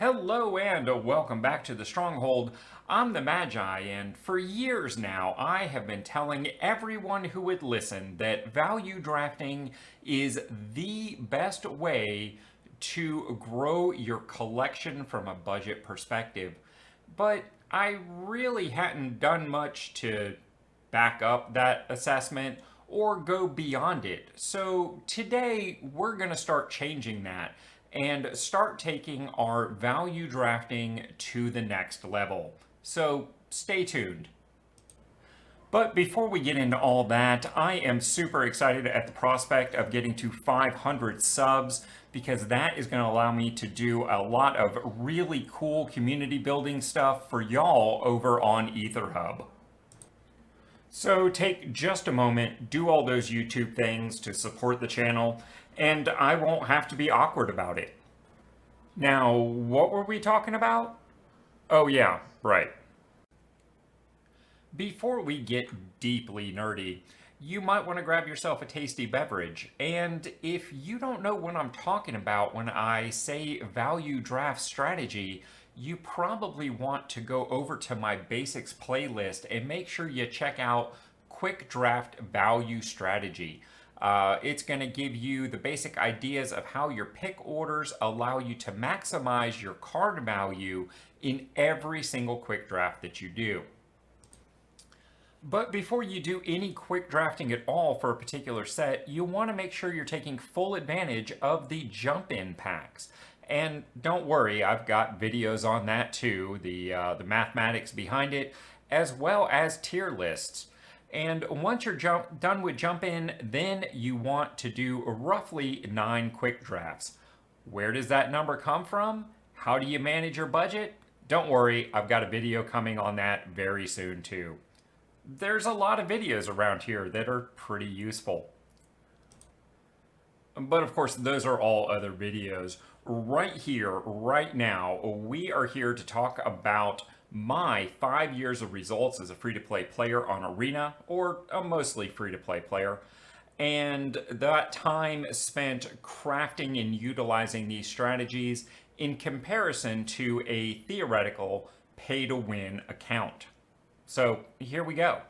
Hello and welcome back to the Stronghold. I'm the Magi, and for years now, I have been telling everyone who would listen that value drafting is the best way to grow your collection from a budget perspective. But I really hadn't done much to back up that assessment or go beyond it. So today we're going to start changing that and start taking our value drafting to the next level. So stay tuned. But before we get into all that, I am super excited at the prospect of getting to 500 subs because that is going to allow me to do a lot of really cool community building stuff for y'all over on EtherHub. So take just a moment, do all those YouTube things to support the channel, and I won't have to be awkward about it. Now, what were we talking about? Oh yeah, right. Before we get deeply nerdy, you might want to grab yourself a tasty beverage. And if you don't know what I'm talking about when I say value draft strategy, you probably want to go over to my basics playlist and make sure you check out Quick Draft Value Strategy. It's going to give you the basic ideas of how your pick orders allow you to maximize your card value in every single quick draft that you do. But before you do any quick drafting at all for a particular set, you want to make sure you're taking full advantage of the jump-in packs. And don't worry, I've got videos on that too, the mathematics behind it, as well as tier lists. And once you're done with jump-in, then you want to do roughly 9 quick drafts. Where does that number come from? How do you manage your budget? Don't worry, I've got a video coming on that very soon too. There's a lot of videos around here that are pretty useful. But of course, those are all other videos. Right here, right now, we are here to talk about my 5 years of results as a free-to-play player on Arena, or a mostly free-to-play player, and that time spent crafting and utilizing these strategies in comparison to a theoretical pay-to-win account. So here we go.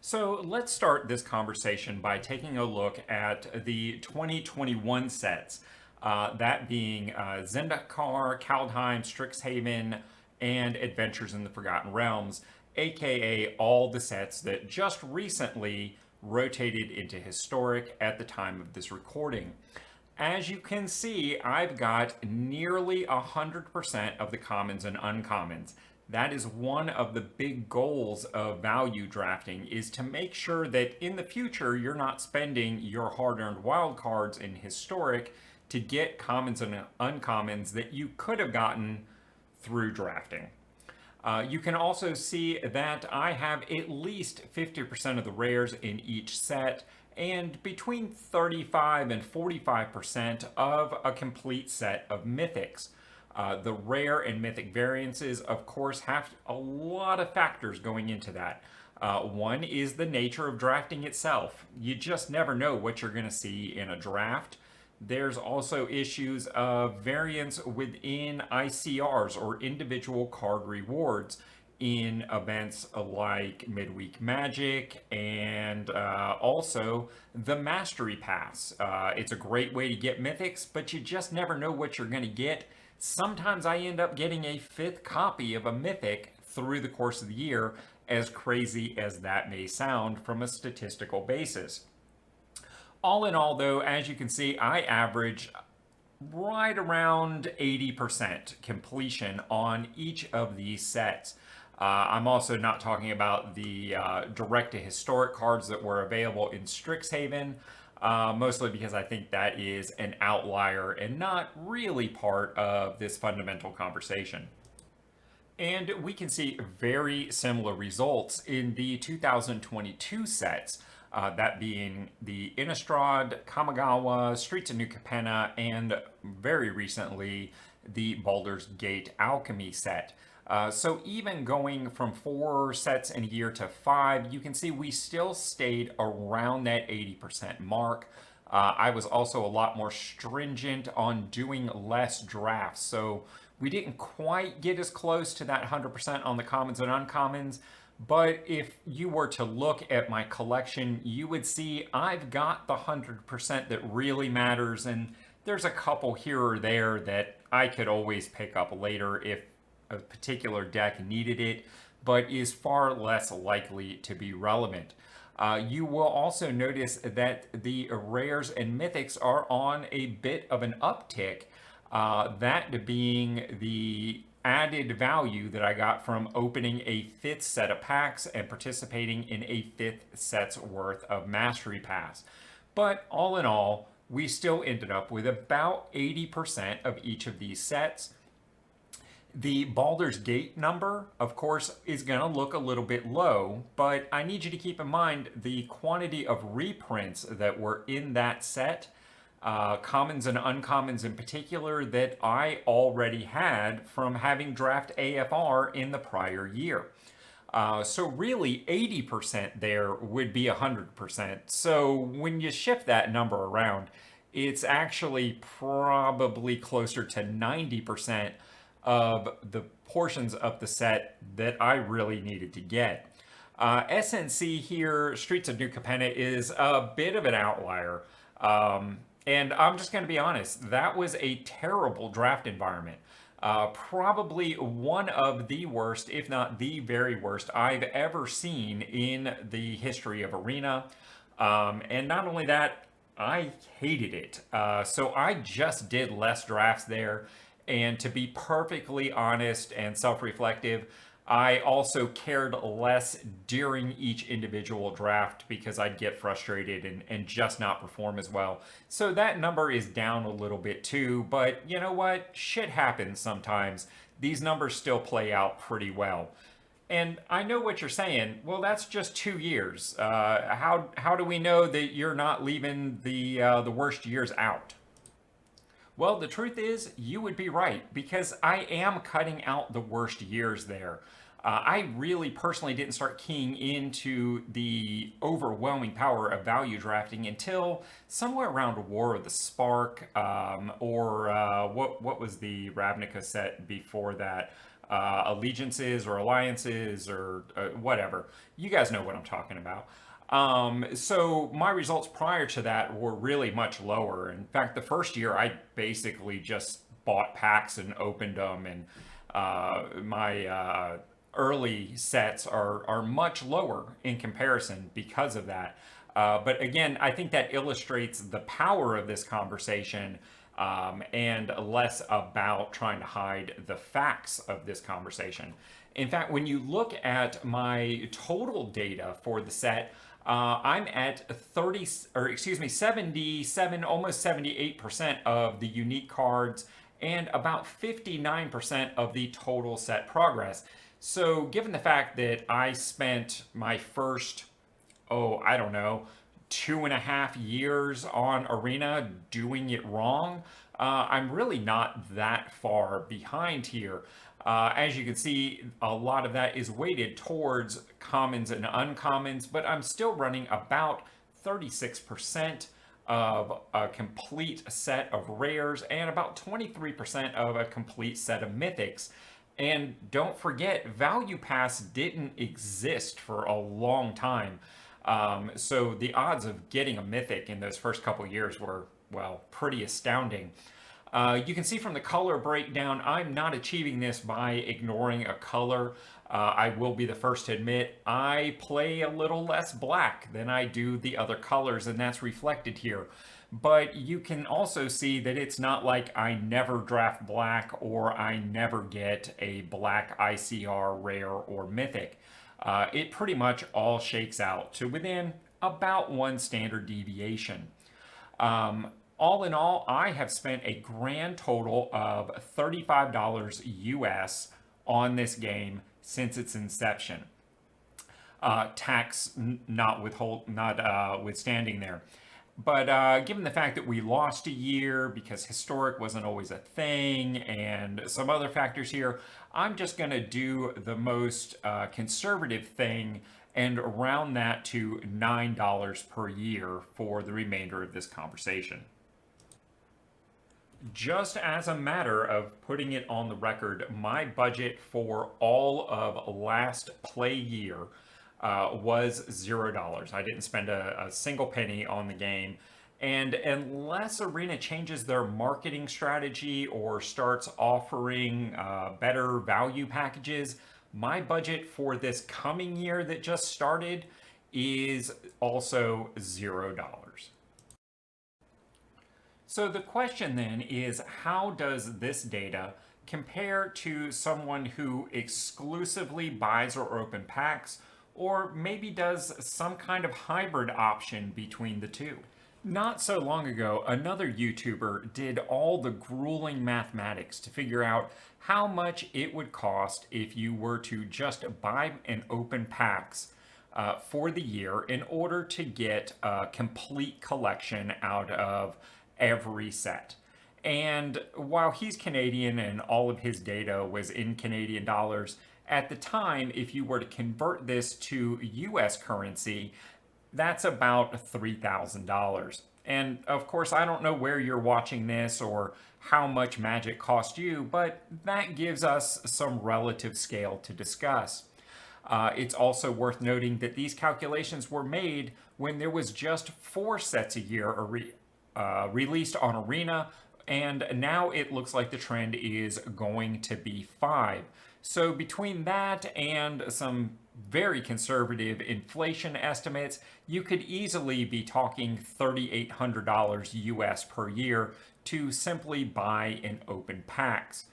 So let's start this conversation by taking a look at the 2021 sets, that being Zendikar, Kaldheim, Strixhaven, and Adventures in the Forgotten Realms, aka all the sets that just recently rotated into Historic at the time of this recording. As you can see, I've got nearly 100% of the commons and uncommons. That is one of the big goals of value drafting, is to make sure that in the future you're not spending your hard-earned wild cards in Historic to get commons and uncommons that you could have gotten through drafting. You can also see that I have at least 50% of the rares in each set and between 35 and 45% of a complete set of mythics. The rare and mythic variances, of course, have a lot of factors going into that. One is the nature of drafting itself. You just never know what you're going to see in a draft. There's also issues of variance within ICRs, or individual card rewards, in events like Midweek Magic and also the Mastery Pass. It's a great way to get mythics, but you just never know what you're going to get. Sometimes I end up getting a 5th copy of a mythic through the course of the year, as crazy as that may sound from a statistical basis. All in all, though, as you can see, I average right around 80% completion on each of these sets. I'm also not talking about the direct-to-historic cards that were available in Strixhaven, mostly because I think that is an outlier and not really part of this fundamental conversation. And we can see very similar results in the 2022 sets, that being the Innistrad, Kamigawa, Streets of New Capenna, and very recently the Baldur's Gate Alchemy set. So even going from 4 sets in a year to 5, you can see we still stayed around that 80% mark. I was also a lot more stringent on doing less drafts. So we didn't quite get as close to that 100% on the commons and uncommons. But if you were to look at my collection, you would see I've got the 100% that really matters. And there's a couple here or there that I could always pick up later if a particular deck needed it, but is far less likely to be relevant. You will also notice that the rares and mythics are on a bit of an uptick, that being the added value that I got from opening a fifth set of packs and participating in a fifth set's worth of Mastery Pass. But all in all, we still ended up with about 80% of each of these sets. The Baldur's Gate number, of course, is going to look a little bit low, but I need you to keep in mind the quantity of reprints that were in that set, commons and uncommons in particular, that I already had from having draft AFR in the prior year. So really 80% there would be 100%. So when you shift that number around, it's actually probably closer to 90% of the portions of the set that I really needed to get. SNC here, Streets of New Capenna, is a bit of an outlier. And I'm just going to be honest, that was a terrible draft environment. Probably one of the worst, if not the very worst, I've ever seen in the history of Arena. And not only that, I hated it. So I just did less drafts there. And to be perfectly honest and self-reflective, I also cared less during each individual draft because I'd get frustrated and just not perform as well. So that number is down a little bit too, but you know what? Shit happens sometimes. These numbers still play out pretty well. And I know what you're saying. Well, that's just 2 years. How do we know that you're not leaving the worst years out? Well, the truth is, you would be right, because I am cutting out the worst years there. I really personally didn't start keying into the overwhelming power of value drafting until somewhere around War of the Spark, or what was the Ravnica set before that? Allegiances or Alliances or whatever. You guys know what I'm talking about. So my results prior to that were really much lower. In fact, the first year I basically just bought packs and opened them, and my early sets are much lower in comparison because of that. But again, I think that illustrates the power of this conversation, and less about trying to hide the facts of this conversation. In fact, when you look at my total data for the set, I'm at 77, almost 78% of the unique cards and about 59% of the total set progress. So given the fact that I spent my first, I don't know, 2.5 years on Arena doing it wrong, I'm really not that far behind here. As you can see, a lot of that is weighted towards commons and uncommons, but I'm still running about 36% of a complete set of rares and about 23% of a complete set of mythics. And don't forget, Value Pass didn't exist for a long time. So the odds of getting a mythic in those first couple years were, well, pretty astounding. You can see from the color breakdown, I'm not achieving this by ignoring a color. I will be the first to admit, I play a little less black than I do the other colors, and that's reflected here. But you can also see that it's not like I never draft black or I never get a black ICR, rare, or mythic. It pretty much all shakes out to within about one standard deviation. All in all, I have spent a grand total of $35 US on this game since its inception. Tax notwithstanding there. But given the fact that we lost a year because historic wasn't always a thing and some other factors here, I'm just going to do the most conservative thing and round that to $9 per year for the remainder of this conversation. Just as a matter of putting it on the record, my budget for all of last play year was $0. I didn't spend a single penny on the game. And unless Arena changes their marketing strategy or starts offering better value packages, my budget for this coming year that just started is also $0. So the question then is, how does this data compare to someone who exclusively buys or open packs, or maybe does some kind of hybrid option between the two? Not so long ago, another YouTuber did all the grueling mathematics to figure out how much it would cost if you were to just buy and open packs for the year in order to get a complete collection out of every set. And while he's Canadian and all of his data was in Canadian dollars, at the time, if you were to convert this to US currency, that's about $3,000. And of course, I don't know where you're watching this or how much Magic cost you, but that gives us some relative scale to discuss. It's also worth noting that these calculations were made when there was just 4 sets a year released on Arena, and now it looks like the trend is going to be 5. So between that and some very conservative inflation estimates, you could easily be talking $3,800 US per year to simply buy and open packs.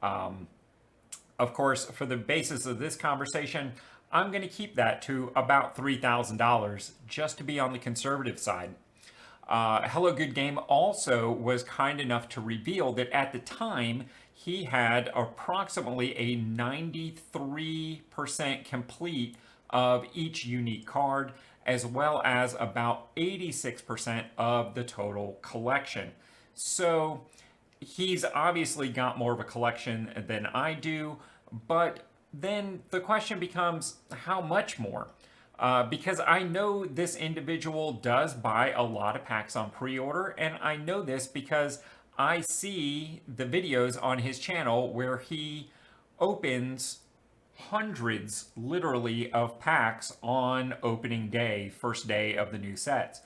Of course, for the basis of this conversation, I'm going to keep that to about $3,000 just to be on the conservative side. Hello Good Game also was kind enough to reveal that at the time he had approximately a 93% complete of each unique card, as well as about 86% of the total collection. So he's obviously got more of a collection than I do, but then the question becomes, how much more? Because I know this individual does buy a lot of packs on pre-order, and I know this because I see the videos on his channel where he opens hundreds, literally, of packs on opening day, first day of the new sets.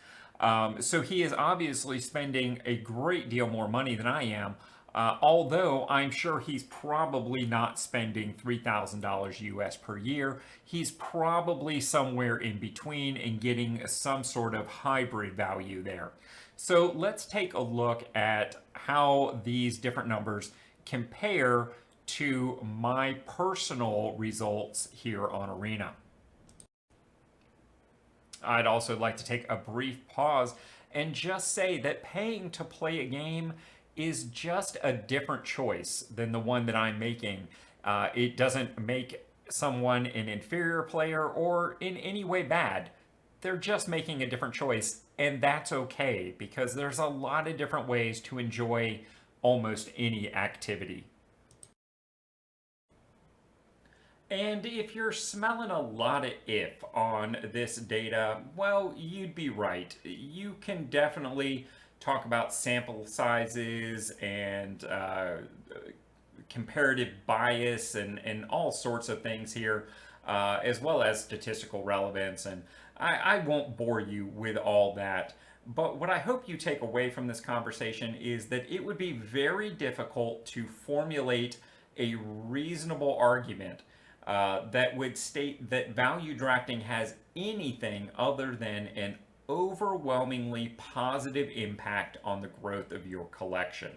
So he is obviously spending a great deal more money than I am, although I'm sure he's probably not spending $3,000 US per year. He's probably somewhere in between and getting some sort of hybrid value there. So let's take a look at how these different numbers compare to my personal results here on Arena. I'd also like to take a brief pause and just say that paying to play a game is just a different choice than the one that I'm making. It doesn't make someone an inferior player or in any way bad. They're just making a different choice, and that's okay because there's a lot of different ways to enjoy almost any activity. And if you're smelling a lot of if on this data, well, you'd be right. You can definitely talk about sample sizes and comparative bias and all sorts of things here, as well as statistical relevance. And I won't bore you with all that. But what I hope you take away from this conversation is that it would be very difficult to formulate a reasonable argument that would state that value drafting has anything other than an overwhelmingly positive impact on the growth of your collection.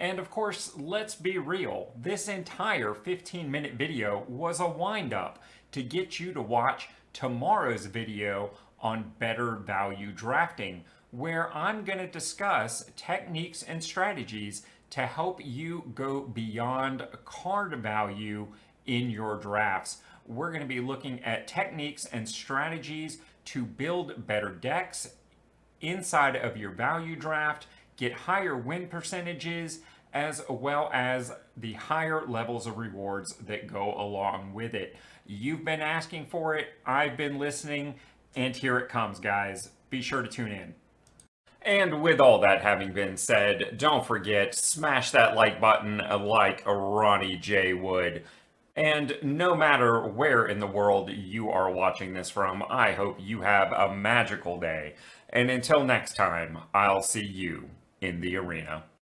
And of course, let's be real, this entire 15-minute video was a wind-up to get you to watch tomorrow's video on better value drafting, where I'm going to discuss techniques and strategies to help you go beyond card value in your drafts. We're going to be looking at techniques and strategies to build better decks inside of your value draft, get higher win percentages, as well as the higher levels of rewards that go along with it. You've been asking for it, I've been listening, and here it comes, guys. Be sure to tune in. And with all that having been said, don't forget, smash that like button like Ronnie J would. And no matter where in the world you are watching this from, I hope you have a magical day. And until next time, I'll see you in the arena.